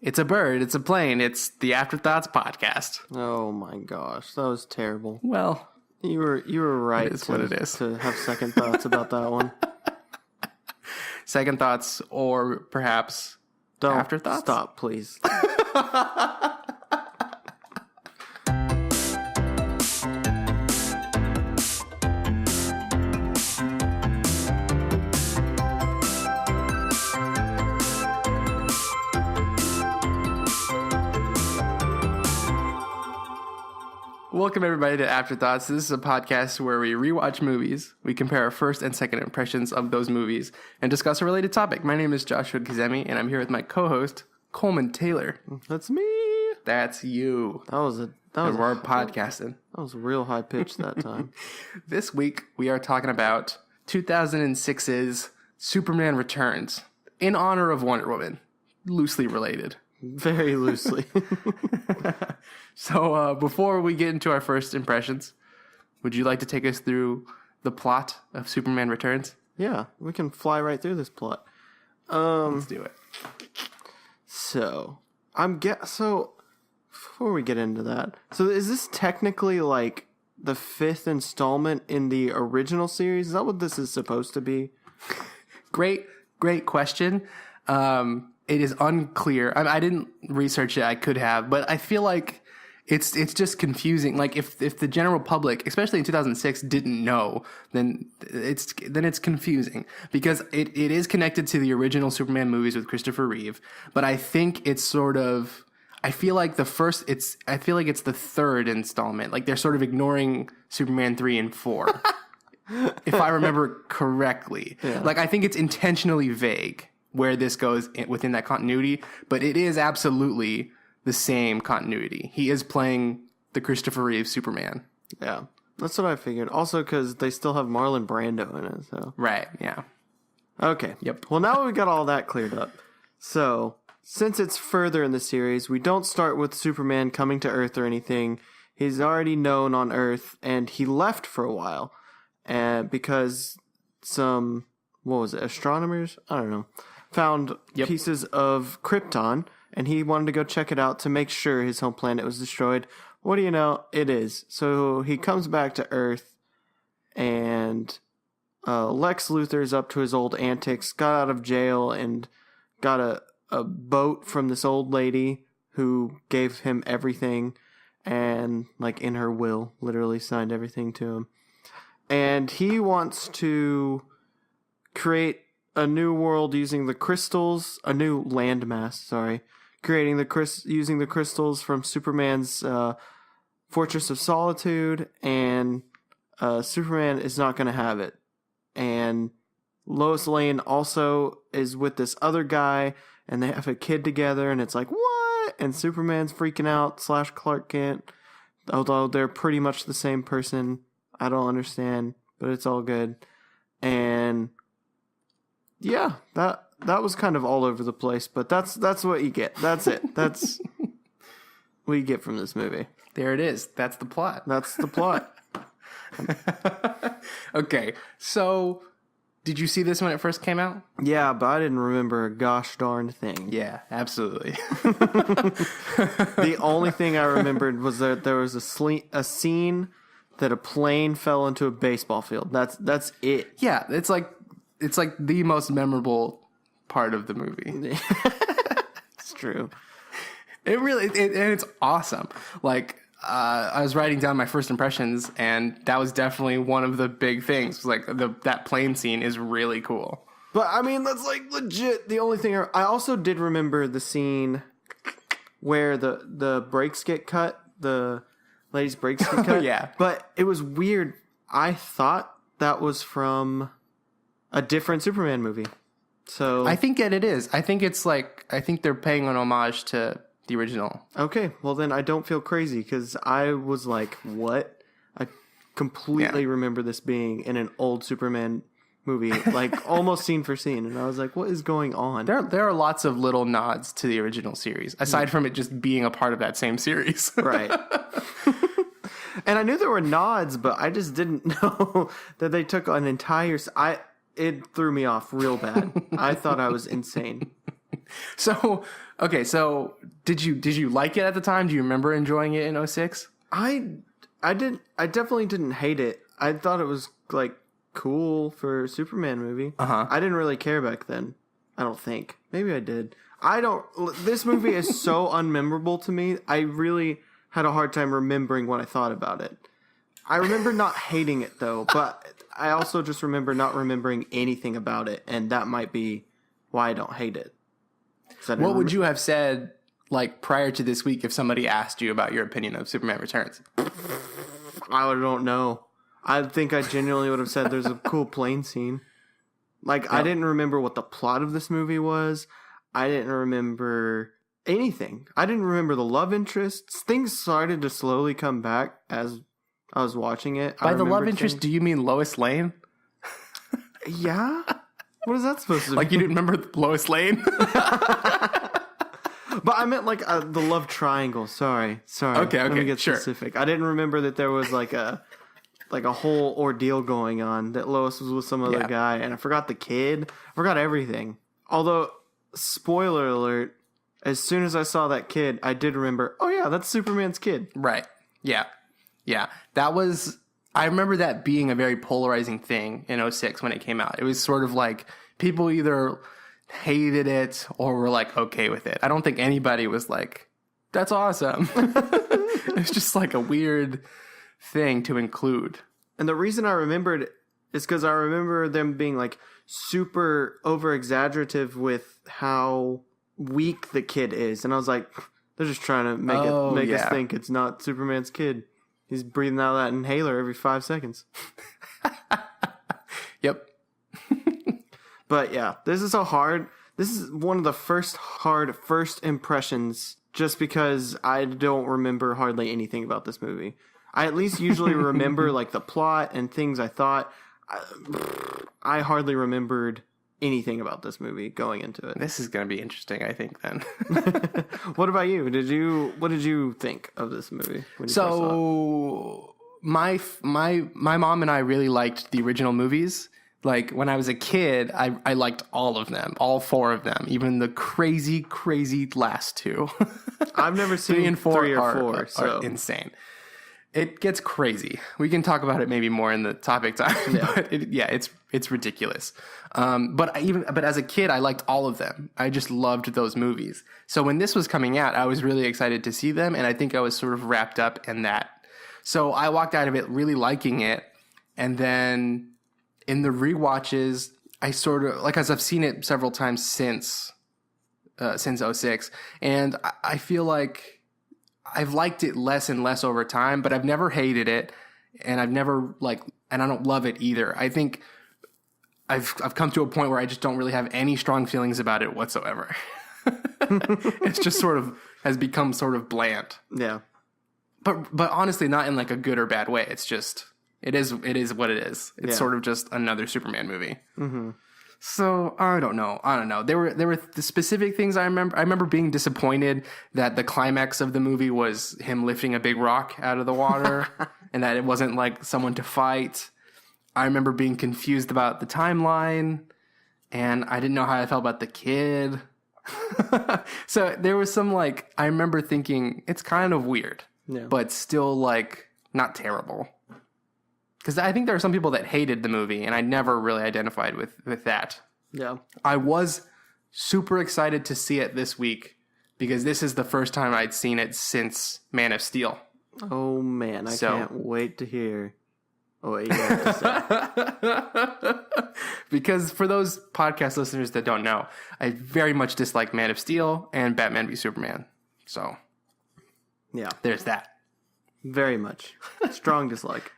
It's a bird. It's a plane. It's the Afterthoughts podcast. Oh my gosh, that was terrible. Well, you were right. It is what it is. To have second thoughts about that one. Second thoughts, or perhaps Don't afterthoughts. Stop, please. Welcome, everybody, to Afterthoughts. This is a podcast where we rewatch movies, we compare our first and second impressions of those movies, and discuss a related topic. My name is Joshua Kazemi, and I'm here with my co-host, Coleman Taylor. That's me. That's you. We're podcasting. That was real high pitch that time. This week, we are talking about 2006's Superman Returns, in honor of Wonder Woman, loosely related. Very loosely. So before we get into our first impressions, would you like to take us through the plot of Superman Returns? Yeah, we can fly right through this plot. Let's do it. So before we get into that, so is this technically like the fifth installment in the original series? Is that what this is supposed to be? Great question. It is unclear. I didn't research it. I could have, but I feel like it's just confusing. Like if the general public, especially in 2006, didn't know, then it's confusing because it is connected to the original Superman movies with Christopher Reeve. But I think it's sort of. I feel like it's the third installment. Like they're sort of ignoring Superman 3 and 4, if I remember correctly. Yeah. Like I think it's intentionally vague where this goes within that continuity, but it is absolutely the same continuity. He is playing the Christopher Reeve Superman. Yeah, that's what I figured. Also, because they still have Marlon Brando in it. So right, yeah. Okay. Yep. Well, now we got all that cleared up. So, since it's further in the series, we don't start with Superman coming to Earth or anything. He's already known on Earth, and he left for a while, because some astronomers? I don't know. Found pieces of Krypton, and he wanted to go check it out to make sure his home planet was destroyed. What do you know? It is. So he comes back to Earth, and Lex Luthor's up to his old antics, got out of jail, and got a boat from this old lady who gave him everything, and, like, in her will, literally signed everything to him. And he wants to create a new world using the crystals, a new landmass, using the crystals from Superman's Fortress of Solitude, and Superman is not going to have it. And Lois Lane also is with this other guy, and they have a kid together, and it's like, what? And Superman's freaking out, / Clark Kent, although they're pretty much the same person. I don't understand, but it's all good. And yeah, that was kind of all over the place, but that's what you get. That's it. That's what you get from this movie. There it is. That's the plot. That's the plot. Okay, so did you see this when it first came out? Yeah, but I didn't remember a gosh darn thing. Yeah, absolutely. The only thing I remembered was that there was a scene that a plane fell into a baseball field. That's it. Yeah, it's like the most memorable part of the movie. It's true. It really, and it's awesome. Like, I was writing down my first impressions, and that was definitely one of the big things. Like, that plane scene is really cool. But, I mean, that's, like, legit the only thing. I also did remember the scene where the brakes get cut, the lady's brakes get cut. Yeah. But it was weird. I thought that was from a different Superman movie. So I think that it is. I think they're paying an homage to the original. Okay, well then I don't feel crazy because I was like, what? I completely remember this being in an old Superman movie, like almost scene for scene, and I was like, what is going on? There are lots of little nods to the original series, aside from it just being a part of that same series. Right. And I knew there were nods, but I just didn't know that they took an entire... It threw me off real bad. I thought I was insane. So, okay, so did you like it at the time? Do you remember enjoying it in '06? I definitely didn't hate it. I thought it was like cool for a Superman movie. I didn't really care back then. I don't think. Maybe I did. This movie is so unmemorable to me. I really had a hard time remembering what I thought about it. I remember not hating it though, but I also just remember not remembering anything about it, and that might be why I don't hate it. What would you have said like prior to this week if somebody asked you about your opinion of Superman Returns? I don't know. I think I genuinely would have said there's a cool plane scene. Like, I didn't remember what the plot of this movie was. I didn't remember anything. I didn't remember the love interests. Things started to slowly come back as I was watching it. By the love interest, do you mean Lois Lane? Yeah? What is that supposed to be? Like you didn't remember Lois Lane? But I meant like the love triangle. Sorry. Okay, Let me get sure. specific. I didn't remember that there was like a whole ordeal going on, that Lois was with some other guy, and I forgot the kid. I forgot everything. Although, spoiler alert, as soon as I saw that kid, I did remember, oh yeah, that's Superman's kid. Right. Yeah. I remember that being a very polarizing thing in '06 when it came out. It was sort of like people either hated it or were like okay with it. I don't think anybody was like, that's awesome. It's just like a weird thing to include. And the reason I remembered it is because I remember them being like super over exaggerative with how weak the kid is. And I was like, they're just trying to make us think it's not Superman's kid. He's breathing out that inhaler every 5 seconds. Yep. But yeah, this is this is one of the first impressions, just because I don't remember hardly anything about this movie. I at least usually remember like the plot and things I thought. I hardly remembered anything about this movie going into it. This is going to be interesting, I think, then. What about you? What did you think of this movie when you first saw it? My mom and I really liked the original movies. Like, when I was a kid, I liked all of them, all 4 of them, even the crazy, crazy last 2. I've never seen 3 and 4 3 or 4, are insane. It gets crazy. We can talk about it maybe more in the topic time. Yeah. But it's ridiculous. But as a kid, I liked all of them. I just loved those movies. So when this was coming out, I was really excited to see them, and I think I was sort of wrapped up in that. So I walked out of it really liking it, and then in the rewatches, I sort of, like, as I've seen it several times since '06, and I feel like I've liked it less and less over time, but I've never hated it, and and I don't love it either. I think I've come to a point where I just don't really have any strong feelings about it whatsoever. It's just sort of has become sort of bland. Yeah. But honestly, not in like a good or bad way. It's just, it is what it is. It's sort of just another Superman movie. Mm-hmm. So I don't know. There were the specific things I remember. I remember being disappointed that the climax of the movie was him lifting a big rock out of the water and that it wasn't like someone to fight. I remember being confused about the timeline, and I didn't know how I felt about the kid. So there was some, like, I remember thinking it's kind of weird, but still, like, not terrible. Because I think there are some people that hated the movie, and I never really identified with that. Yeah. I was super excited to see it this week, because this is the first time I'd seen it since Man of Steel. Oh, man. I can't wait to hear what you have to say. Because for those podcast listeners that don't know, I very much dislike Man of Steel and Batman v Superman. So, yeah, there's that. Very much. Strong dislike.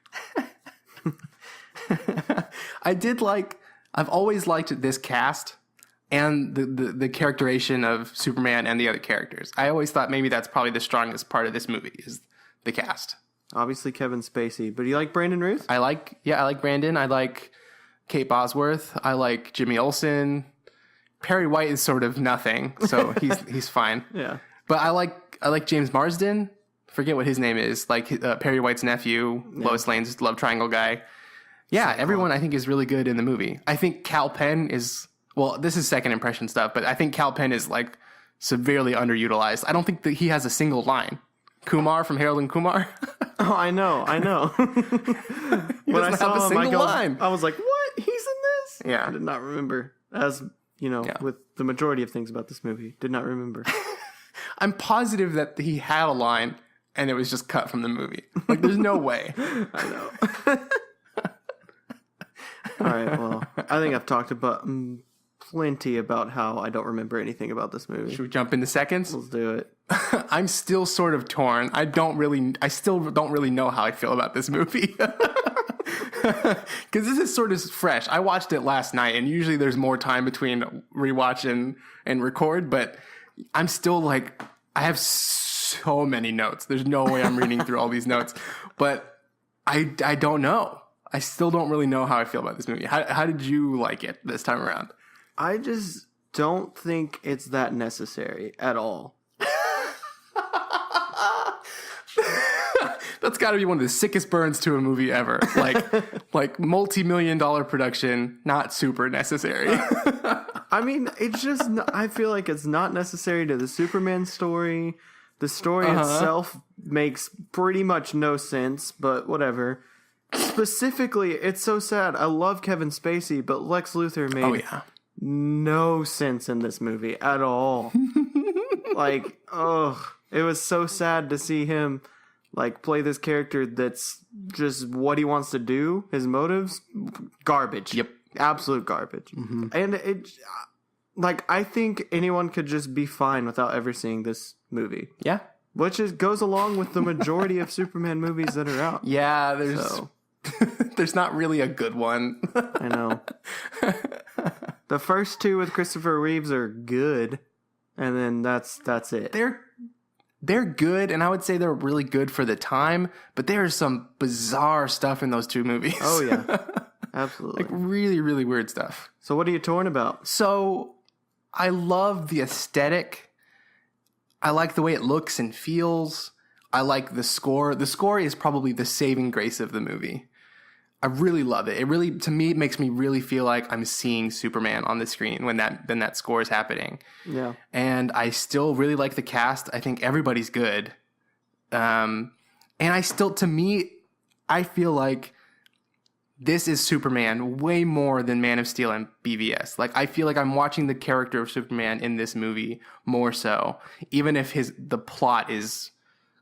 I've always liked this cast and the characterization of Superman and the other characters. I always thought maybe that's probably the strongest part of this movie is the cast. Obviously Kevin Spacey, but do you like Brandon Routh? I like Brandon. I like Kate Bosworth. I like Jimmy Olsen. Perry White is sort of nothing, so he's fine. Yeah. But I like James Marsden. Forget what his name is. Like Perry White's nephew, Lois Lane's love triangle guy. Yeah, everyone I think is really good in the movie. I think Cal Penn is well, this is second impression stuff, but I think Kal Penn is like severely underutilized. I don't think that he has a single line. Kumar from Harold and Kumar. Oh, I know. When I saw him, I was like, what? He's in this? Yeah. I did not remember. As, with the majority of things about this movie, did not remember. I'm positive that he had a line and it was just cut from the movie. Like, there's no way. I know. All right, well, I think I've talked about plenty about how I don't remember anything about this movie. Should we jump into seconds? Let's do it. I'm still sort of torn. I still don't really know how I feel about this movie. Because this is sort of fresh. I watched it last night, and usually there's more time between rewatch and record, but I'm still like, I have so many notes. There's no way I'm reading through all these notes. But I don't know. I still don't really know how I feel about this movie. How did you like it this time around? I just don't think it's that necessary at all. That's got to be one of the sickest burns to a movie ever. Like multi-million-dollar production, not super necessary. I mean, it's just, I feel like it's not necessary to the Superman story. The story itself makes pretty much no sense, but whatever. Specifically, it's so sad. I love Kevin Spacey, but Lex Luthor made no sense in this movie at all. Like, it was so sad to see him like play this character that's just what he wants to do. His motives, garbage. Yep, absolute garbage. Mm-hmm. And it, like, I think anyone could just be fine without ever seeing this movie. Yeah, which goes along with the majority of Superman movies that are out. Yeah, there's not really a good one. I know. The first two with Christopher Reeves are good, and then that's it. They're good, and I would say they're really good for the time, but there's some bizarre stuff in those two movies. Oh, yeah. Absolutely. Like really, really weird stuff. So what are you torn about? So I love the aesthetic. I like the way it looks and feels. I like the score. The score is probably the saving grace of the movie. I really love it. It really, to me, it makes me really feel like I'm seeing Superman on the screen when that score is happening. Yeah. And I still really like the cast. I think everybody's good. And I still, to me, I feel like this is Superman way more than Man of Steel and BVS. Like, I feel like I'm watching the character of Superman in this movie more so, even if the plot is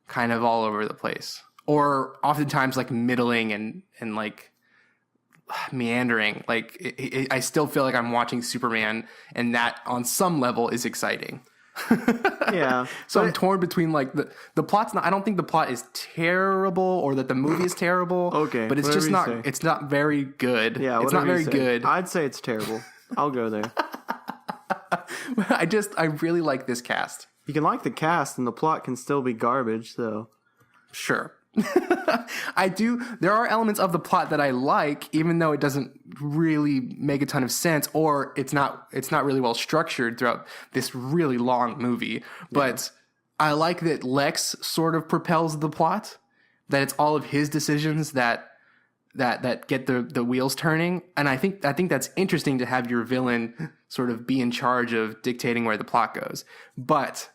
kind of all over the place. Or oftentimes like middling and like meandering. Like I still feel like I'm watching Superman, and that on some level is exciting. Yeah. So I'm torn between like the plot's not. I don't think the plot is terrible or that the movie is terrible. Okay, but it's just not. It's not very good. Yeah, it's not very good. I'd say it's terrible. I'll go there. I really like this cast. You can like the cast, and the plot can still be garbage. So sure. I do. There are elements of the plot that I like, even though it doesn't really make a ton of sense, or it's not really well structured throughout this really long movie. But I like that Lex sort of propels the plot, that it's all of his decisions that get the wheels turning. And I think that's interesting to have your villain sort of be in charge of dictating where the plot goes. But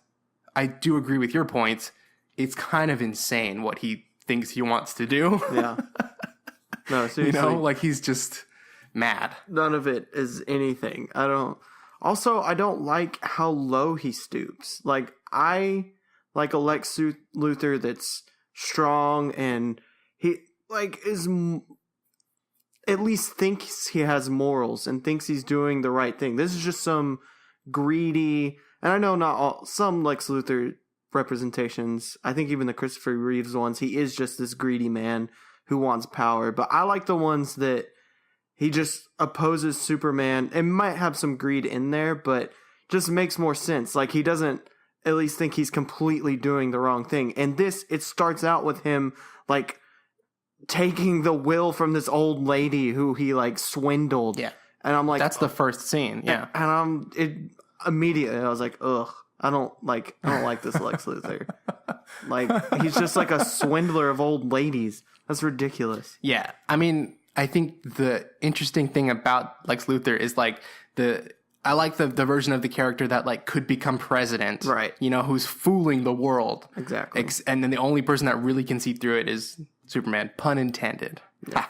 I do agree with your point. It's kind of insane what he thinks he wants to do. Yeah. No, seriously. Like he's just mad. None of it is anything. I don't like how low he stoops. Like, I like a Lex Luthor that's strong, and he like is at least thinks he has morals and thinks he's doing the right thing. This is just some greedy, and I know not all, some Lex Luthor representations, I think even the Christopher Reeves ones, he is just this greedy man who wants power. But I like the ones that he just opposes Superman. It might have some greed in there, but just makes more sense. Like, he doesn't at least think he's completely doing the wrong thing. And this, it starts out with him like taking the will from this old lady who he like swindled. Yeah. And I'm like, that's the first scene. Yeah. And immediately I was like, ugh. I don't like this Lex Luthor. Like, he's just like a swindler of old ladies. That's ridiculous. Yeah. I mean, I think the interesting thing about Lex Luthor is like I like the version of the character that like could become president, Right. You know, who's fooling the world. Exactly. And then the only person that really can see through it is Superman, pun intended. Yeah.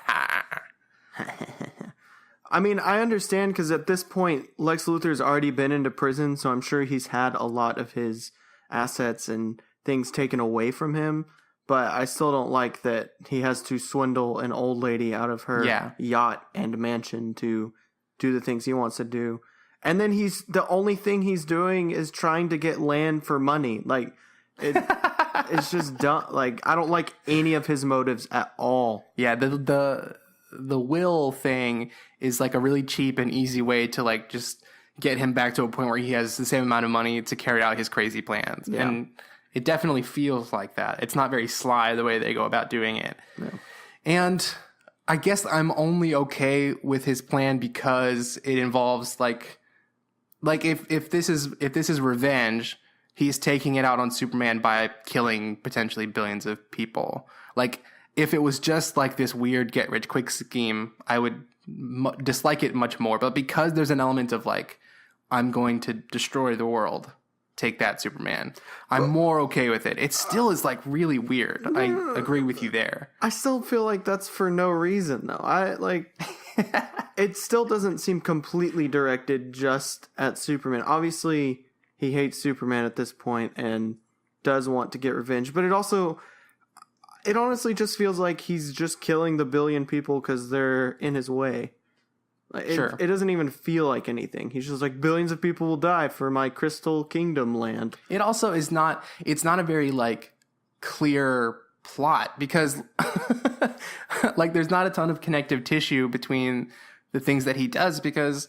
I mean, I understand because at this point, Lex Luthor's already been into prison, so I'm sure he's had a lot of his assets and things taken away from him. But I still don't like that he has to swindle an old lady out of her yacht and mansion to do the things he wants to do. And then the only thing he's doing is trying to get land for money. Like, it's just dumb. Like, I don't like any of his motives at all. Yeah, the will thing is like a really cheap and easy way to like just get him back to a point where he has the same amount of money to carry out his crazy plans. Yeah. And it definitely feels like that. It's not very sly the way they go about doing it. No. And I guess I'm only okay with his plan because it involves like if this is revenge, he's taking it out on Superman by killing potentially billions of people. Like, if it was just like this weird get-rich-quick scheme, I would dislike it much more. But because there's an element of like, I'm going to destroy the world, take that, Superman, I'm more okay with it. It still is like really weird. I agree with you there. I still feel like that's for no reason, though. It still doesn't seem completely directed just at Superman. Obviously, he hates Superman at this point and does want to get revenge. But it honestly just feels like he's just killing the billion people because they're in his way. Sure. It doesn't even feel like anything. He's just like, billions of people will die for my Crystal Kingdom land. It also is not, it's not a very like clear plot because like there's not a ton of connective tissue between the things that he does because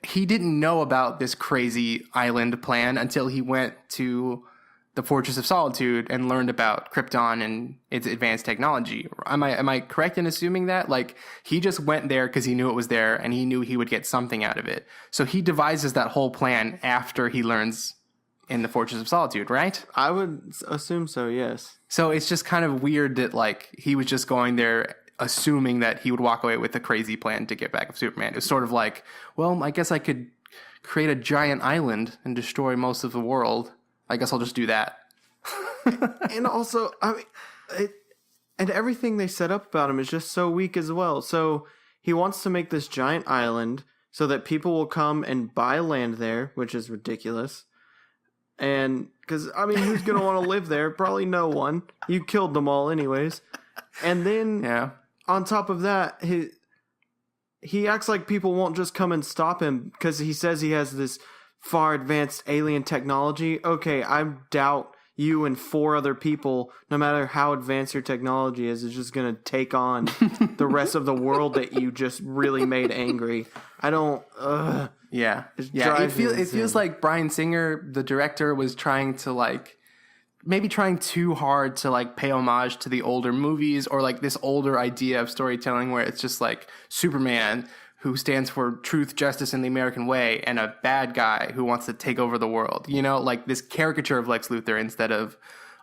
he didn't know about this crazy island plan until he went to the Fortress of Solitude and learned about Krypton and its advanced technology. Am I correct in assuming that? Like, he just went there because he knew it was there and he knew he would get something out of it. So he devises that whole plan after he learns in the Fortress of Solitude, right? I would assume so, yes. So it's just kind of weird that, like, he was just going there assuming that he would walk away with a crazy plan to get back with Superman. It was sort of like, well, I guess I could create a giant island and destroy most of the world. I guess I'll just do that. And also, I mean, and everything they set up about him is just so weak as well. So he wants to make this giant island so that people will come and buy land there, which is ridiculous. And because, I mean, who's going to want to live there? Probably no one. You killed them all anyways. And then on top of that, he acts like people won't just come and stop him because he says he has this far advanced alien technology. Okay, I doubt you and 4 other people, no matter how advanced your technology is just going to take on the rest of the world that you just really made angry. I don't... Yeah. It feels like Bryan Singer, the director, was trying to like... maybe trying too hard to like pay homage to the older movies or like this older idea of storytelling where it's just like Superman, who stands for truth, justice, and the American way, and a bad guy who wants to take over the world. You know, like this caricature of Lex Luthor instead of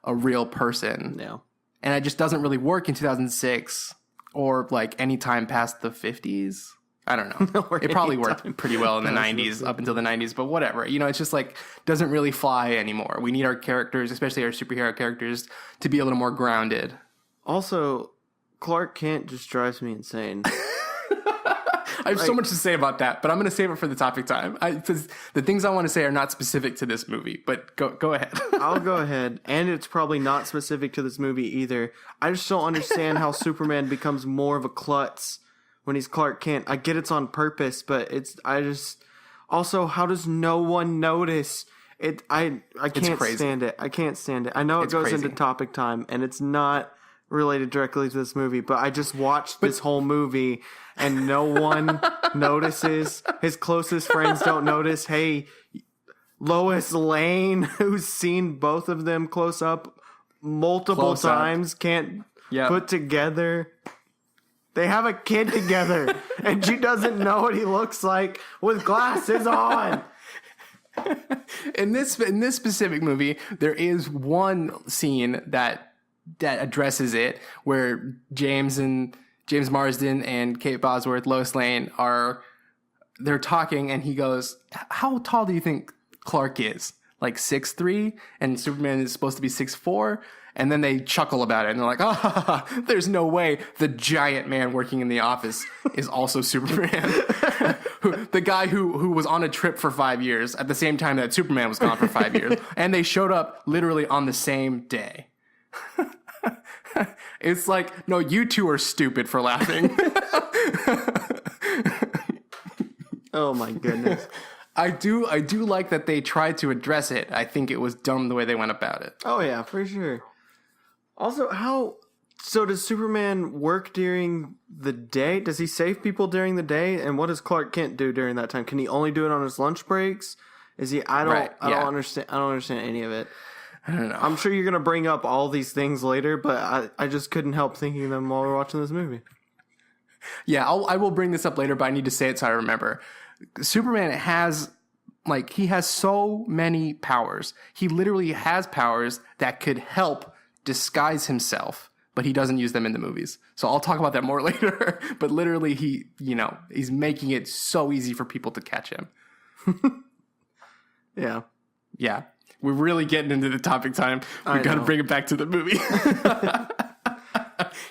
a real person. No. And it just doesn't really work in 2006 or like any time past the 50s. I don't know. It probably worked pretty well in the 90s, up until the 90s, but whatever. You know, it's just like doesn't really fly anymore. We need our characters, especially our superhero characters, to be a little more grounded. Also, Clark Kent just drives me insane. I have so much to say about that, but I'm going to save it for the topic time. Because the things I want to say are not specific to this movie, but go ahead. I'll go ahead, and it's probably not specific to this movie either. I just don't understand how Superman becomes more of a klutz when he's Clark Kent. I get it's on purpose, but also, how does no one notice it? I can't stand it. I can't stand it. I know it goes into topic time, and it's not related directly to this movie, but I just watched this whole movie and no one notices. His closest friends don't notice. Hey, Lois Lane, who's seen both of them close up multiple times, can't put together. They have a kid together, and she doesn't know what he looks like with glasses on. In this specific movie, there is one scene that addresses it, where James Marsden and Kate Bosworth, Lois Lane, are they're talking, and he goes, "How tall do you think Clark is? Like 6'3", and Superman is supposed to be 6'4". And then they chuckle about it, and they're like, "Ah, there's no way the giant man working in the office is also Superman." The guy who was on a trip for 5 years at the same time that Superman was gone for 5 years, and they showed up literally on the same day. It's like, no, you two are stupid for laughing. Oh my goodness. I do like that they tried to address it. I think it was dumb the way they went about it. Oh yeah, for sure. Also, so does Superman work during the day? Does he save people during the day? And what does Clark Kent do during that time? Can he only do it on his lunch breaks? Is he? I don't understand. I don't understand any of it. I don't know. I'm sure you're gonna bring up all these things later, but I just couldn't help thinking of them while we're watching this movie. Yeah, I will bring this up later, but I need to say it so I remember. Superman has so many powers. He literally has powers that could help disguise himself, but he doesn't use them in the movies. So I'll talk about that more later. But literally, he's making it so easy for people to catch him. Yeah. Yeah. We're really getting into the topic time. We got to bring it back to the movie.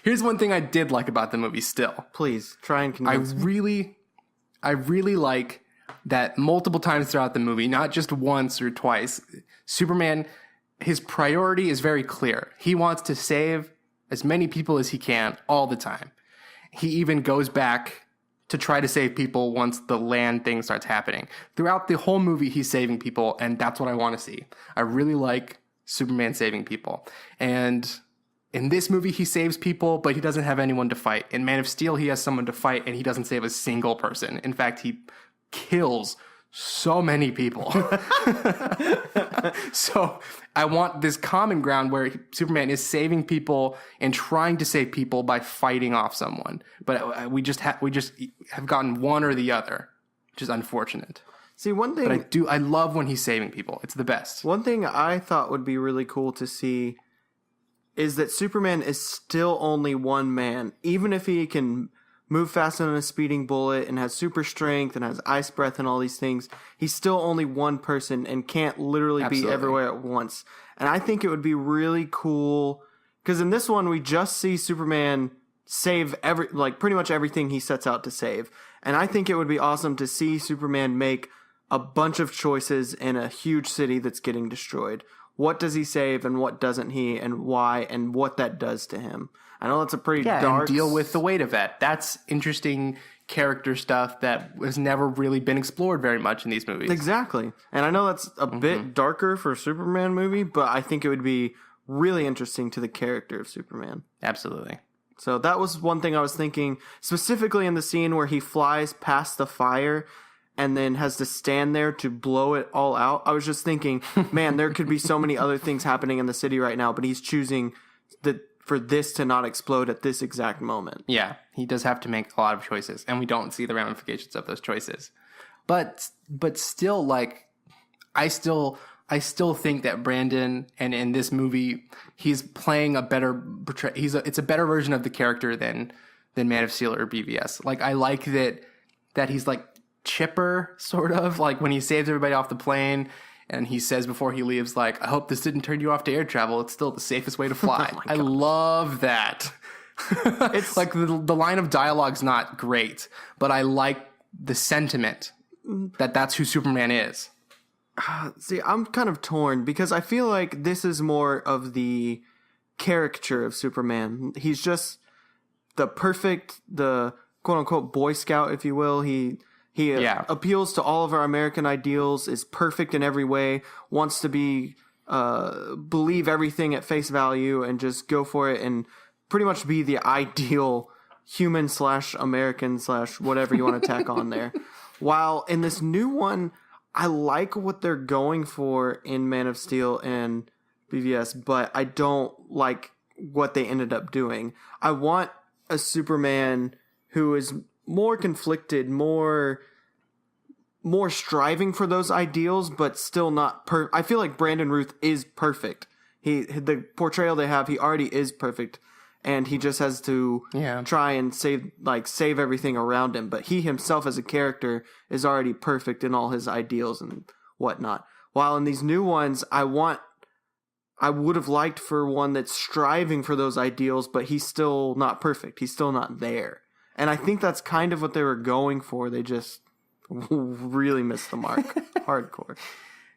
Here's one thing I did like about the movie still. Please, try and convince me. I really like that multiple times throughout the movie, not just once or twice, Superman, his priority is very clear. He wants to save as many people as he can all the time. He even goes back to try to save people once the land thing starts happening. Throughout the whole movie, he's saving people, and that's what I want to see. I really like Superman saving people. And in this movie, he saves people, but he doesn't have anyone to fight. In Man of Steel, he has someone to fight, and he doesn't save a single person. In fact, he kills so many people. So I want this common ground where Superman is saving people and trying to save people by fighting off someone. But we just have gotten one or the other, which is unfortunate. See, one thing... But I love when he's saving people. It's the best. One thing I thought would be really cool to see is that Superman is still only one man. Even if he can move faster than a speeding bullet and has super strength and has ice breath and all these things, he's still only one person and can't literally be everywhere at once. And I think it would be really cool, because in this one we just see Superman save pretty much everything he sets out to save. And I think it would be awesome to see Superman make a bunch of choices in a huge city that's getting destroyed. What does he save and what doesn't he, and why, and what that does to him? I know that's a pretty dark... and deal with the weight of that. That's interesting character stuff that has never really been explored very much in these movies. Exactly. And I know that's a bit darker for a Superman movie, but I think it would be really interesting to the character of Superman. Absolutely. So that was one thing I was thinking, specifically in the scene where he flies past the fire and then has to stand there to blow it all out. I was just thinking, man, there could be so many other things happening in the city right now, but he's choosing for this to not explode at this exact moment. Yeah, he does have to make a lot of choices, and we don't see the ramifications of those choices. But still, I still think that Brandon, and in this movie, he's playing a better it's a better version of the character than Man of Steel or BVS. I like that he's chipper, sort of, when he saves everybody off the plane. And he says before he leaves, I hope this didn't turn you off to air travel. It's still the safest way to fly. Oh I love that. It's the line of dialogue's not great, but I like the sentiment that's who Superman is. See, I'm kind of torn because I feel like this is more of the caricature of Superman. He's just the quote unquote Boy Scout, if you will. He appeals to all of our American ideals, is perfect in every way, wants to believe everything at face value and just go for it and pretty much be the ideal human / American / whatever you want to tack on there. While in this new one, I like what they're going for in Man of Steel and BVS, but I don't like what they ended up doing. I want a Superman who is more conflicted, more striving for those ideals, but still not I feel like Brandon Routh is perfect. The portrayal they have, he already is perfect. and he just has to try and save everything around him. But he himself as a character is already perfect in all his ideals and whatnot. While in these new ones, I would have liked for one that's striving for those ideals, but he's still not perfect. He's still not there. And I think that's kind of what they were going for. They just really missed the mark. Hardcore.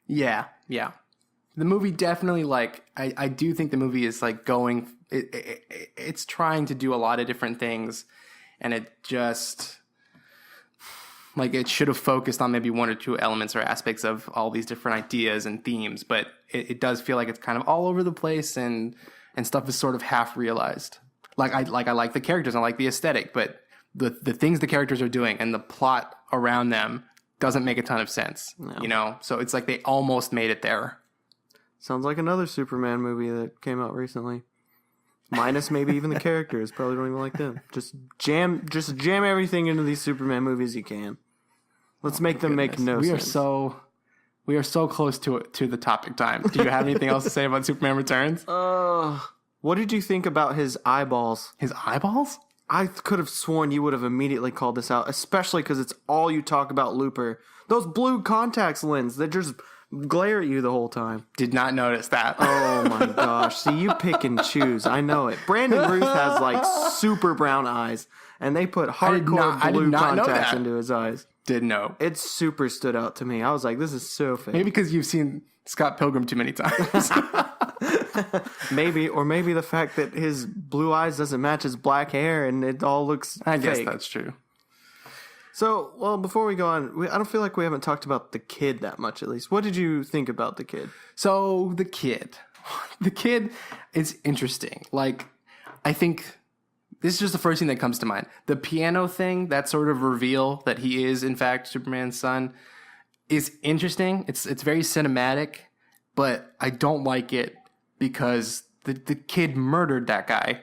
Yeah. The movie definitely, like, I do think the movie is, like, going... It's trying to do a lot of different things, and it just... Like, it should have focused on maybe one or two elements or aspects of all these different ideas and themes, but it does feel like it's kind of all over the place, and stuff is sort of half-realized. I like the characters, I like the aesthetic, but the things the characters are doing and the plot around them doesn't make a ton of sense, you know? So it's like they almost made it there. Sounds like another Superman movie that came out recently. Minus maybe even the characters. Probably don't even like them. Just jam everything into these Superman movies you can. Let's make them make no sense. We are so close to the topic time. Do you have anything else to say about Superman Returns? What did you think about his eyeballs? His eyeballs? I could have sworn you would have immediately called this out, especially because it's all you talk about Looper. Those blue contacts lens that just glare at you the whole time. Did not notice that. Oh my gosh. See, you pick and choose. I know it. Brandon Ruth has like super brown eyes, and they put hardcore blue contacts into his eyes. Didn't know. It super stood out to me. I was like, this is so fake. Maybe because you've seen Scott Pilgrim too many times. Maybe the fact that his blue eyes doesn't match his black hair and it all looks I fake. guess that's true. So, well, before we go on, I don't feel like we haven't talked about the kid that much, at least. What did you think about the kid? So, the kid is interesting. Like, I think this is just the first thing that comes to mind. The piano thing, that sort of reveal that he is, in fact, Superman's son, is interesting. It's very cinematic, but I don't like it because the kid murdered that guy.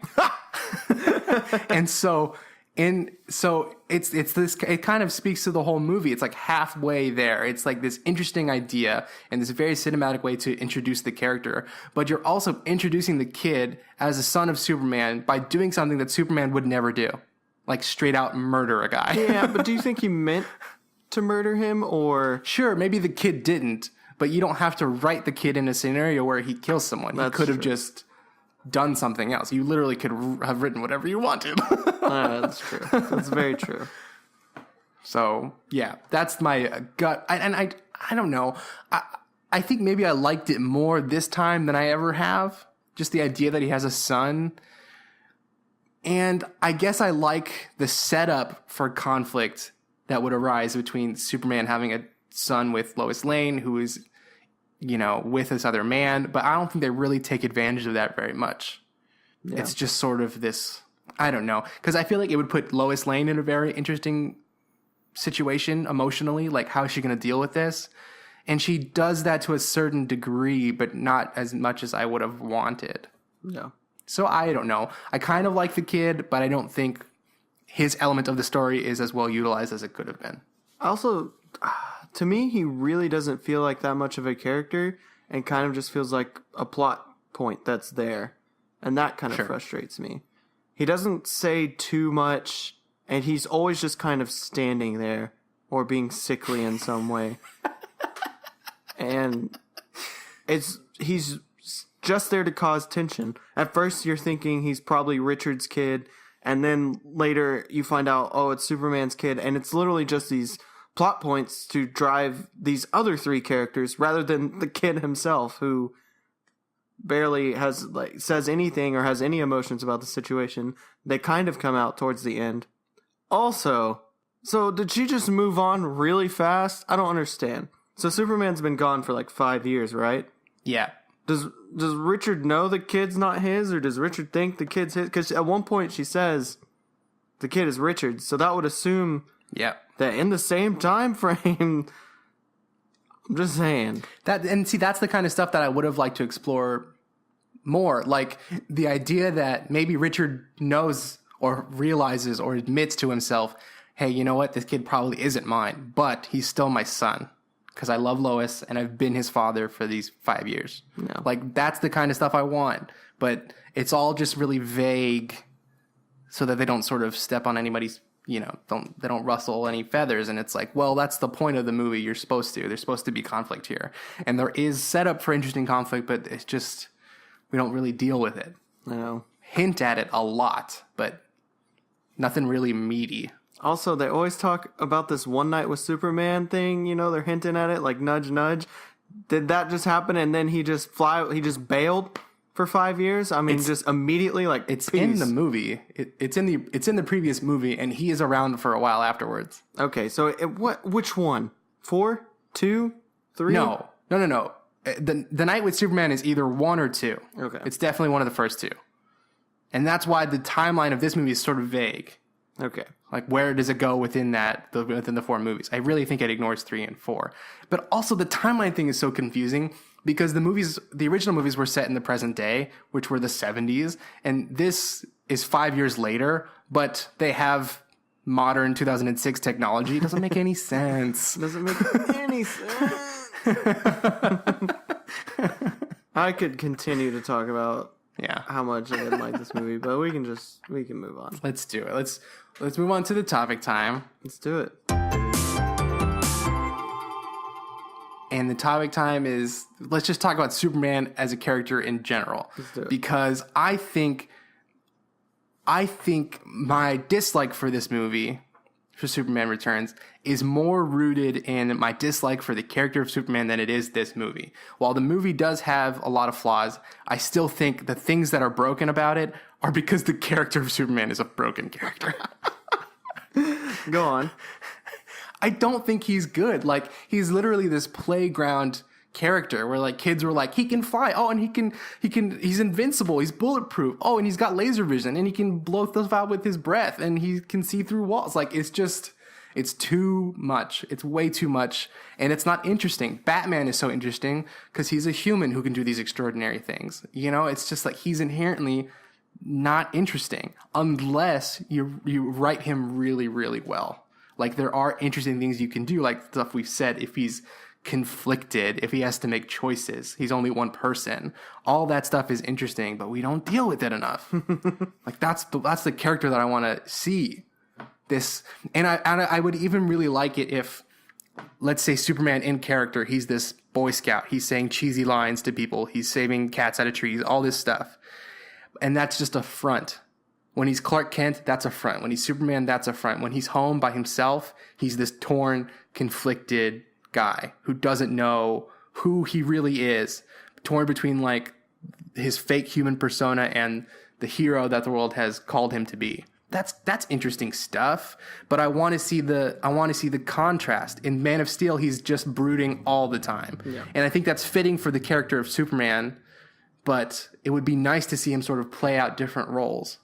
And so it's this, it kind of speaks to the whole movie. It's like halfway there. It's like this interesting idea and this very cinematic way to introduce the character, but you're also introducing the kid as a son of Superman by doing something that Superman would never do, like straight out murder a guy. Yeah, but do you think he meant to murder him, or? Sure, maybe the kid didn't, but you don't have to write the kid in a scenario where he kills someone. He could have just done something else. You literally could have written whatever you wanted. That's true. That's very true. So, yeah, that's my gut. I don't know. I think maybe I liked it more this time than I ever have. Just the idea that he has a son. And I guess I like the setup for conflict that would arise between Superman having a son with Lois Lane, who is, you know, with this other man. But I don't think they really take advantage of that very much. Yeah. It's just sort of this, I don't know. Because I feel like it would put Lois Lane in a very interesting situation emotionally. Like, how is she going to deal with this? And she does that to a certain degree, but not as much as I would have wanted. Yeah. So I don't know. I kind of like the kid, but I don't think his element of the story is as well utilized as it could have been. Also, to me, he really doesn't feel like that much of a character and kind of just feels like a plot point that's there. And that kind of frustrates me. He doesn't say too much, and he's always just kind of standing there or being sickly in some way. And he's just there to cause tension. At first, you're thinking he's probably Richard's kid, and then later you find out, oh, it's Superman's kid, and it's literally just these plot points to drive these other three characters rather than the kid himself, who barely says anything or has any emotions about the situation. They kind of come out towards the end. Also, so did she just move on really fast? I don't understand. So Superman's been gone for like 5 years, right? Yeah. Does Richard know the kid's not his, or does Richard think the kid's his? Because at one point she says the kid is Richard's, so that would assume that in the same time frame. I'm just saying. And see, that's the kind of stuff that I would have liked to explore more. Like the idea that maybe Richard knows or realizes or admits to himself, hey, you know what? This kid probably isn't mine, but he's still my son. because I love Lois and I've been his father for these 5 years. No. Like, that's the kind of stuff I want. But it's all just really vague so that they don't sort of step on anybody's, they don't rustle any feathers. And it's like, well, that's the point of the movie. There's supposed to be conflict here. And there is setup for interesting conflict, but it's just, we don't really deal with it. I know. Hint at it a lot, but nothing really meaty. Also, they always talk about this One Night with Superman thing. They're hinting at it, like nudge, nudge. Did that just happen? And then he just bailed for 5 years? I mean, just immediately, like, it's peace. in the movie. It's in the previous movie, and he is around for a while afterwards. Okay, so which one? 4, 2, 3? No. The Night with Superman is either 1 or 2. Okay. It's definitely one of the first 2. And that's why the timeline of this movie is sort of vague. Okay. Like, where does it go within the 4 movies? I really think it ignores 3 and 4. But also, the timeline thing is so confusing because the original movies were set in the present day, which were the 70s, and this is 5 years later, but they have modern 2006 technology. It doesn't make any sense. Doesn't make any sense. I could continue to talk about how much I didn't like this movie, but we can move on. Let's do it. Let's move on to the topic time. Let's do it. And the topic time is, let's just talk about Superman as a character in general. Let's do it. Because I think my dislike for this movie, for Superman Returns, is more rooted in my dislike for the character of Superman than it is this movie. While the movie does have a lot of flaws, I still think the things that are broken about it are because the character of Superman is a broken character. Go on. I don't think he's good. Like, he's literally this playground character where, like, kids were like, he can fly. Oh, and he's invincible. He's bulletproof. Oh, and he's got laser vision and he can blow stuff out with his breath and he can see through walls. Like, it's too much. It's way too much. And it's not interesting. Batman is so interesting because he's a human who can do these extraordinary things. It's just like he's inherently not interesting unless you write him really, really well. Like, there are interesting things you can do, like stuff we've said, if he's conflicted, if he has to make choices, he's only one person. All that stuff is interesting, but we don't deal with it enough. Like, that's the character that I want to see. And I would even really like it if, let's say, Superman in character, he's this Boy Scout. He's saying cheesy lines to people. He's saving cats out of trees, all this stuff. And that's just a front. When he's Clark Kent, that's a front. When he's Superman, that's a front. When he's home by himself, he's this torn, conflicted guy who doesn't know who he really is. Torn between, like, his fake human persona and the hero that the world has called him to be. That's interesting stuff. But I want to see the contrast. In Man of Steel, he's just brooding all the time. Yeah. And I think that's fitting for the character of Superman, but it would be nice to see him sort of play out different roles.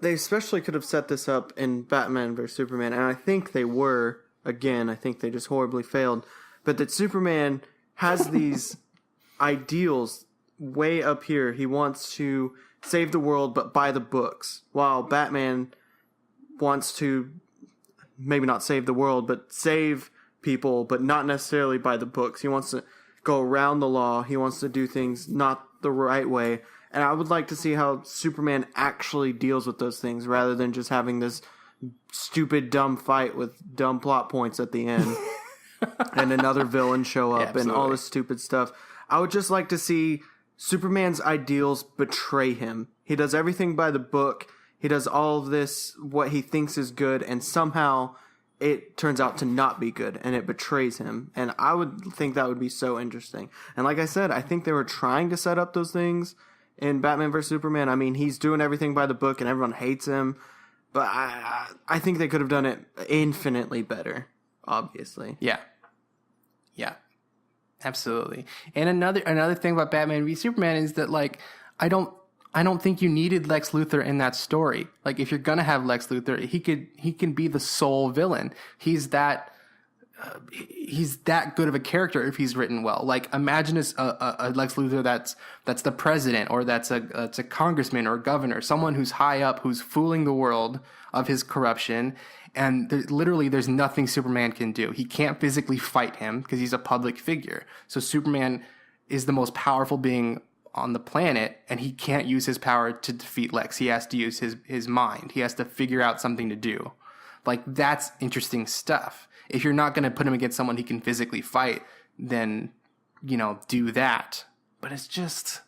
They especially could have set this up in Batman vs. Superman, and I think they were. Again, I think they just horribly failed. But that Superman has these ideals way up here. He wants to save the world, but by the books. While Batman wants to maybe not save the world, but save people, but not necessarily by the books. He wants to go around the law. He wants to do things not the right way. And I would like to see how Superman actually deals with those things rather than just having this stupid, dumb fight with dumb plot points at the end and another villain show up and all this stupid stuff. I would just like to see Superman's ideals betray him. He does everything by the book. He does all of this, what he thinks is good, and somehow it turns out to not be good, and it betrays him. And I would think that would be so interesting. And like I said, I think they were trying to set up those things in Batman vs. Superman. I mean, he's doing everything by the book and everyone hates him. But I think they could have done it infinitely better, obviously. Yeah. Absolutely. And another thing about Batman v Superman is that, like, I don't think you needed Lex Luthor in that story. Like, if you're gonna have Lex Luthor, he can be the sole villain. He's that he's that good of a character if he's written well. Like, imagine a Lex Luthor that's the president, or that's a congressman or a governor, someone who's high up, who's fooling the world of his corruption, and there's nothing Superman can do. He can't physically fight him because he's a public figure. So Superman is the most powerful being on the planet, and he can't use his power to defeat Lex. He has to use his mind. He has to figure out something to do. Like, that's interesting stuff. If you're not going to put him against someone he can physically fight, then, do that. But it's just,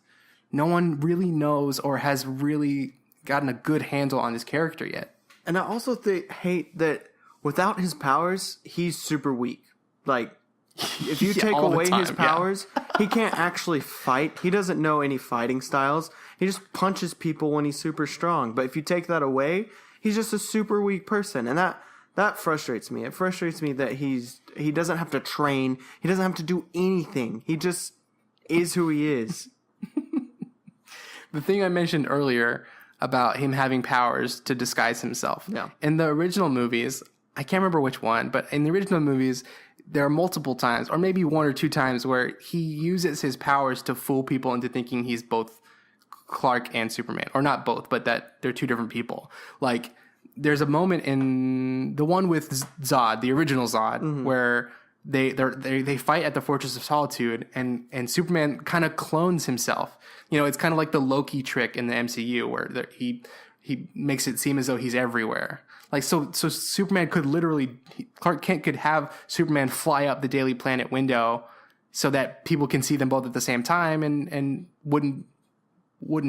no one really knows or has really gotten a good handle on his character yet. And I also hate that without his powers, he's super weak. Like, if you take away his powers, he can't actually fight. He doesn't know any fighting styles. He just punches people when he's super strong. But if you take that away, he's just a super weak person. And that frustrates me. It frustrates me that he doesn't have to train. He doesn't have to do anything. He just is who he is. The thing I mentioned earlier about him having powers to disguise himself. Yeah. In the original movies, I can't remember which one, but in the original movies, there are multiple times, or maybe one or two times, where he uses his powers to fool people into thinking he's both Clark and Superman. Or not both, but that they're two different people. Like, there's a moment in the one with Zod, the original Zod, where they fight at the Fortress of Solitude, and Superman kind of clones himself. It's kind of like the Loki trick in the MCU, where he makes it seem as though he's everywhere. Like, so Superman could literally, Clark Kent could have Superman fly up the Daily Planet window so that people can see them both at the same time and wouldn't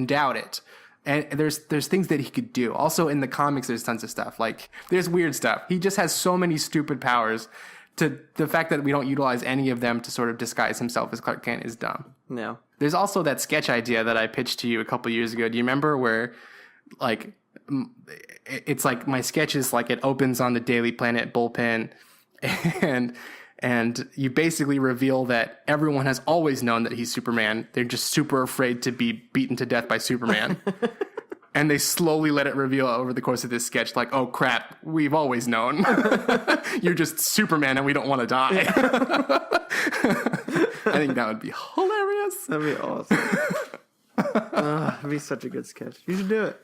doubt it. And there's things that he could do. Also, in the comics, there's tons of stuff. Like, there's weird stuff. He just has so many stupid powers. To the fact that we don't utilize any of them to sort of disguise himself as Clark Kent is dumb. No. There's also that sketch idea that I pitched to you a couple years ago. Do you remember where, like, it's like my sketch is like it opens on the Daily Planet bullpen, and you basically reveal that everyone has always known that he's Superman. They're just super afraid to be beaten to death by Superman. And they slowly let it reveal over the course of this sketch, like, oh crap, we've always known. You're just Superman and we don't want to die. I think that would be hilarious. That'd be awesome. It'd be such a good sketch. You should do it.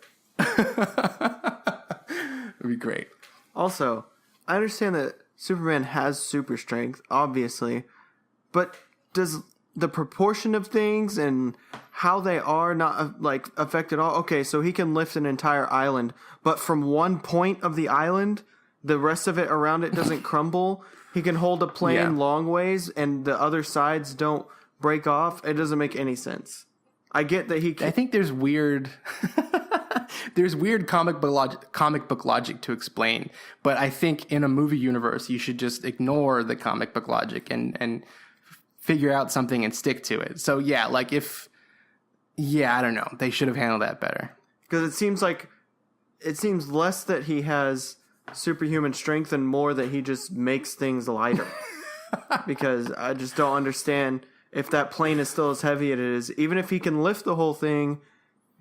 It'd be great. Also, I understand that Superman has super strength, obviously, but does the proportion of things and how they are not affect at all? Okay, so he can lift an entire island, but from one point of the island, the rest of it around it doesn't crumble. He can hold a plane long ways and the other sides don't break off. It doesn't make any sense. I get that he can... I think there's weird comic book logic to explain, but I think in a movie universe you should just ignore the comic book logic and figure out something and stick to it. So I don't know. They should have handled that better. Because it seems less that he has superhuman strength and more that he just makes things lighter. Because I just don't understand if that plane is still as heavy as it is. Even if he can lift the whole thing,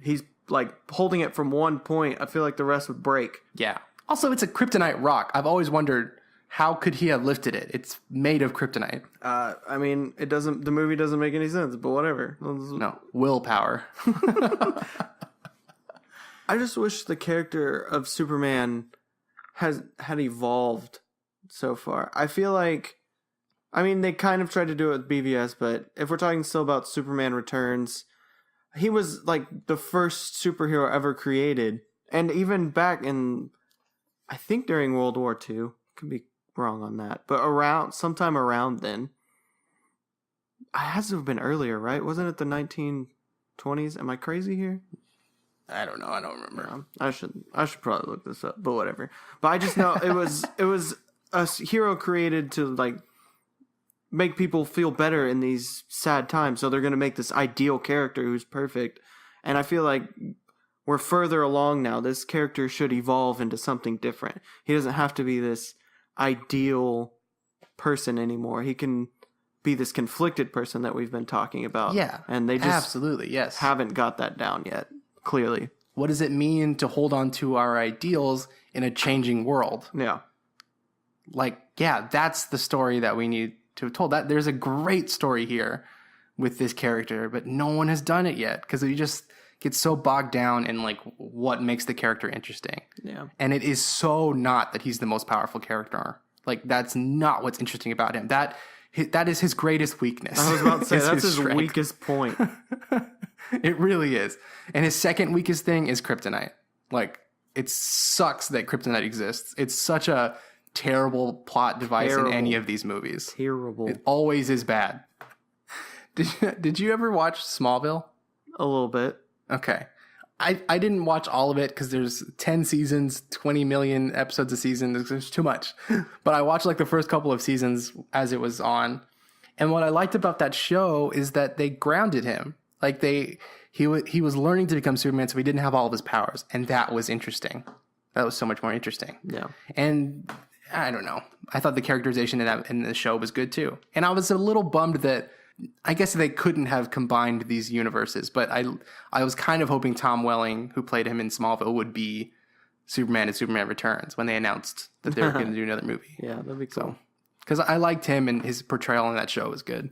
he's like holding it from one point. I feel like the rest would break. Yeah. Also, it's a kryptonite rock. I've always wondered, how could he have lifted it? It's made of kryptonite. I mean, the movie doesn't make any sense, but whatever. No, willpower. I just wish the character of Superman had evolved so far. I feel like, I mean, they kind of tried to do it with BVS, but if we're talking still about Superman Returns, he was like the first superhero ever created. And even back in, I think during World War II, could be wrong on that, but sometime around then, it has to have been earlier, right? Wasn't it the 1920s? Am I crazy here? I don't know. I don't remember. Yeah, I should probably look this up, but whatever. But I just know it was a hero created to like make people feel better in these sad times. So they're going to make this ideal character who's perfect. And I feel like we're further along now. This character should evolve into something different. He doesn't have to be this ideal person anymore. He can be this conflicted person that we've been talking about. Yeah. And they just absolutely, yes, haven't got that down yet, clearly. What does it mean to hold on to our ideals in a changing world? Yeah. Like, yeah, that's the story that we need to have told. That there's a great story here with this character, but no one has done it yet because you just get so bogged down in like what makes the character interesting. Yeah. And it is so not that he's the most powerful character. Like that's not what's interesting about him. That is his greatest weakness. I was about to say, that's his strength. weakest point. It really is. And his second weakest thing is kryptonite. Like, it sucks that kryptonite exists. It's such a terrible plot device in any of these movies. Terrible. It always is bad. Did you ever watch Smallville? A little bit. Okay. I didn't watch all of it because there's 10 seasons, 20 million episodes a season. There's too much. But I watched like the first couple of seasons as it was on. And what I liked about that show is that they grounded him. Like he was learning to become Superman, so he didn't have all of his powers. And that was interesting. That was so much more interesting. Yeah. And I don't know. I thought the characterization in the show was good too. And I was a little bummed that I guess they couldn't have combined these universes, but I was kind of hoping Tom Welling, who played him in Smallville, would be Superman in Superman Returns when they announced that they were going to do another movie. Yeah, that'd be cool. Because I liked him and his portrayal in that show was good.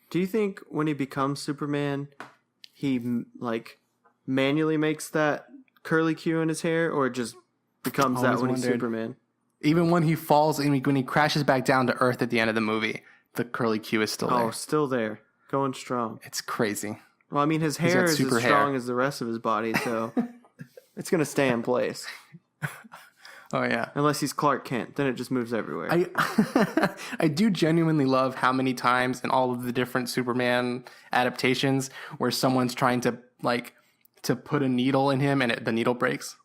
Do you think when he becomes Superman, he like manually makes that curly Q in his hair, or it just becomes that when he's Superman? Even when he falls and when he crashes back down to Earth at the end of the movie, the curly Q is still there. Oh, still there. Going strong. It's crazy. Well, I mean, his hair is as strong as the rest of his body, so it's going to stay in place. Oh, yeah. Unless he's Clark Kent. Then it just moves everywhere. I do genuinely love how many times in all of the different Superman adaptations where someone's trying to, like, to put a needle in him and the needle breaks.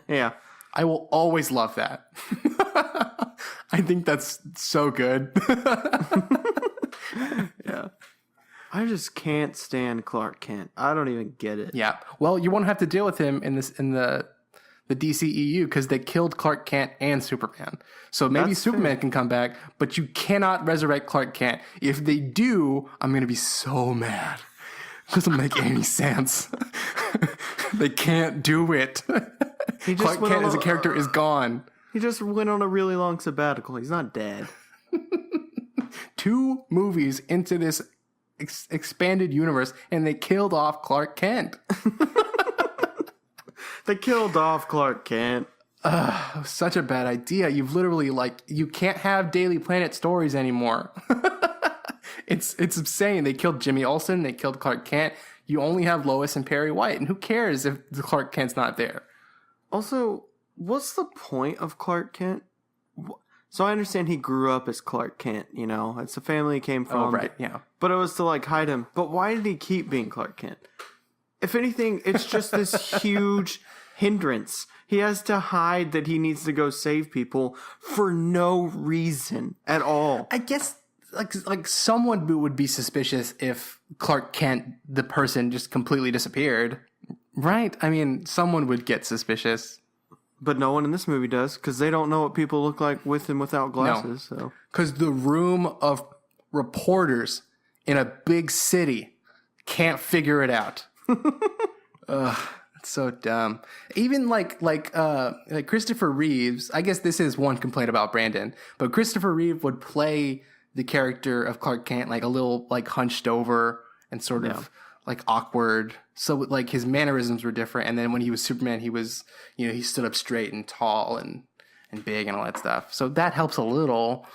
Yeah. I will always love that. I think that's so good. Yeah. I just can't stand Clark Kent. I don't even get it. Yeah. Well, you won't have to deal with him in the DCEU because they killed Clark Kent and Superman. So maybe that's Superman can come back, but you cannot resurrect Clark Kent. If they do, I'm going to be so mad. It doesn't make any sense. They can't do it. Clark Kent as a character is gone. He just went on a really long sabbatical. He's not dead. 2 movies into this expanded universe, and they killed off Clark Kent. They killed off Clark Kent. Such a bad idea. You've literally, like, you can't have Daily Planet stories anymore. It's insane. They killed Jimmy Olsen. They killed Clark Kent. You only have Lois and Perry White. And who cares if the Clark Kent's not there? Also, what's the point of Clark Kent? So I understand he grew up as Clark Kent, you know. It's the family he came from. Oh, right, yeah. But it was to, like, hide him. But why did he keep being Clark Kent? If anything, it's just this huge hindrance. He has to hide that he needs to go save people for no reason at all. I guess like someone would be suspicious if Clark Kent, the person, just completely disappeared. Right? I mean, someone would get suspicious. But no one in this movie does, because they don't know what people look like with and without glasses. No. Because the room of reporters in a big city can't figure it out. Ugh, it's so dumb. Even like Christopher Reeves, I guess this is one complaint about Brandon, but Christopher Reeve would play the character of Clark Kent like a little like hunched over and sort of like awkward. So like his mannerisms were different. And then when he was Superman, he was, you know, he stood up straight and tall and big and all that stuff. So that helps a little.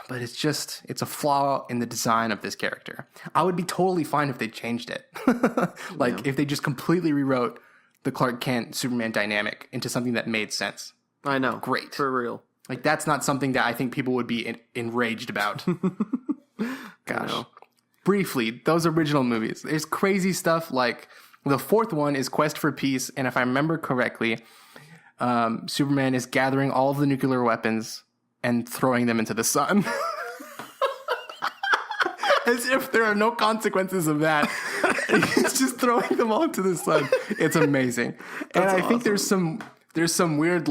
But it's a flaw in the design of this character. I would be totally fine if they changed it. If they just completely rewrote the Clark Kent Superman dynamic into something that made sense. I know. Great. For real. Like, that's not something that I think people would be enraged about. Gosh. Briefly, those original movies. There's crazy stuff like the 4th one is Quest for Peace. And if I remember correctly, Superman is gathering all of the nuclear weapons and throwing them into the sun. As if there are no consequences of that. He's just throwing them all into the sun. It's amazing. And I think there's some weird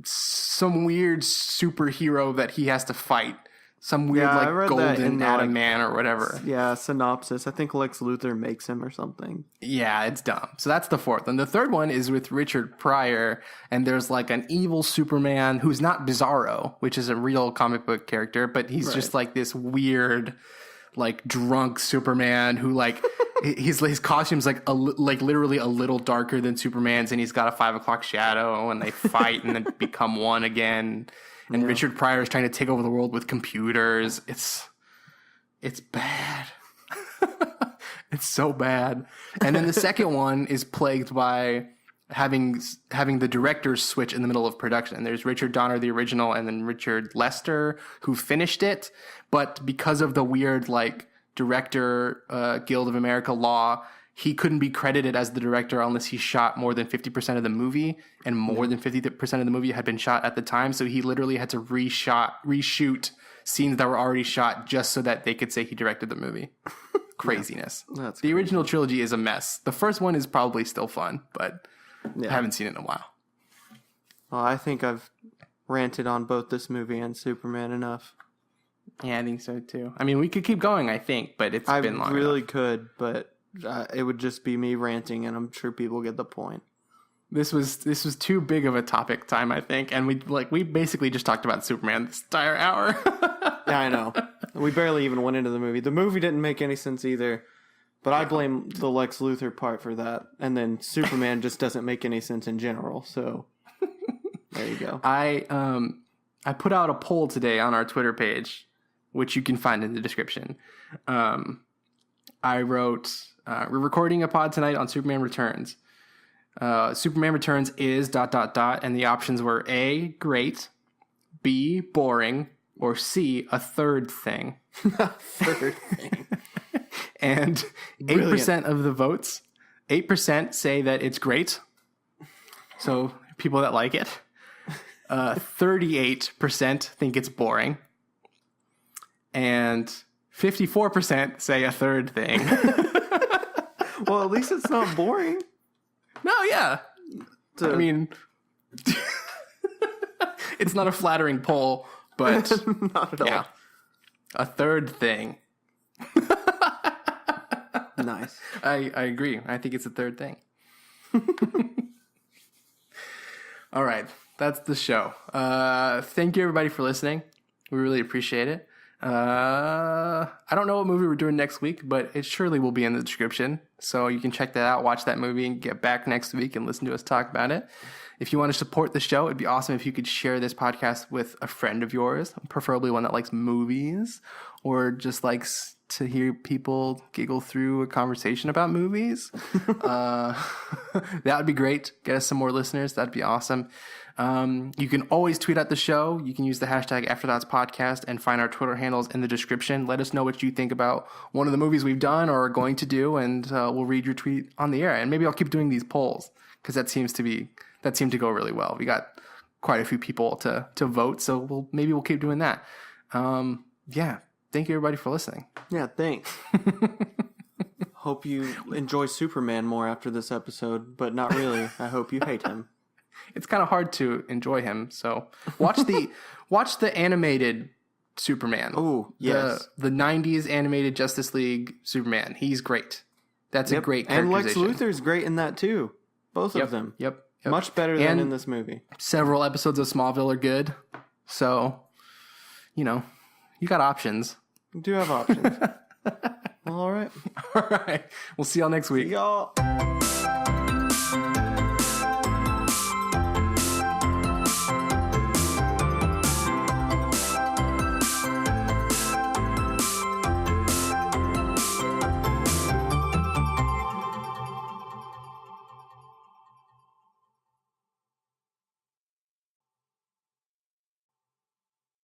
some weird superhero that he has to fight Some weird I read that in golden the, Atom Man or whatever. Yeah, synopsis. I think Lex Luthor makes him or something. Yeah, it's dumb. So that's the fourth. And the third one is with Richard Pryor, and there's like an evil Superman who's not Bizarro, which is a real comic book character, but he's just like this weird, like drunk Superman who like his costume's like literally a little darker than Superman's, and he's got a 5 o'clock shadow, and they fight and then become one again. And Richard Pryor is trying to take over the world with computers. It's bad. It's so bad. And then the second one is plagued by having the directors switch in the middle of production. And there's Richard Donner, the original, and then Richard Lester, who finished it. But because of the weird like director Guild of America law, he couldn't be credited as the director unless he shot more than 50% of the movie, and more than 50% of the movie had been shot at the time. So he literally had to reshoot scenes that were already shot just so that they could say he directed the movie. Craziness. Yeah, that's the original trilogy is a mess. The first one is probably still fun, but I haven't seen it in a while. Well, I think I've ranted on both this movie and Superman enough. Yeah, I think so too. I mean, we could keep going, I think, but it's been long really enough. could, but it would just be me ranting, and I'm sure people get the point. This was too big of a topic time, I think, and we basically just talked about Superman this entire hour. Yeah, I know. We barely even went into the movie. The movie didn't make any sense either, but I blame the Lex Luthor part for that. And then Superman just doesn't make any sense in general. So there you go. I put out a poll today on our Twitter page, which you can find in the description. I wrote, we're recording a pod tonight on Superman Returns. Superman Returns is ... and the options were A, great, B, boring, or C, a third thing. Third thing. And 8% of the votes, 8% say that it's great. So people that like it. 38% think it's boring. And 54% say a third thing. Well, at least it's not boring. No, yeah. I mean, it's not a flattering poll, but not at all. Yeah, a third thing. Nice. I agree. I think it's a third thing. All right. That's the show. Thank you, everybody, for listening. We really appreciate it. I don't know what movie we're doing next week, but it surely will be in the description. So you can check that out, watch that movie, and get back next week and listen to us talk about it. If you want to support the show, it'd be awesome if you could share this podcast with a friend of yours, preferably one that likes movies or just likes to hear people giggle through a conversation about movies. That would be great. Get us some more listeners. That'd be awesome. You can always tweet at the show. You can use the hashtag AfterThoughtsPodcast and find our Twitter handles in the description. Let us know what you think about one of the movies we've done or are going to do, and we'll read your tweet on the air. And maybe I'll keep doing these polls because that seemed to go really well. We got quite a few people to vote, so maybe we'll keep doing that. Yeah. Thank you, everybody, for listening. Yeah, thanks. Hope you enjoy Superman more after this episode, but not really. I hope you hate him. It's kind of hard to enjoy him, so watch the animated Superman. Oh, yes. The 90s animated Justice League Superman. He's great. That's a great characterization. And Lex Luthor's great in that, too. Both of them. Yep. Much better than in this movie. Several episodes of Smallville are good, so, you got options. You do have options. All right. All right. We'll see y'all next week. See y'all.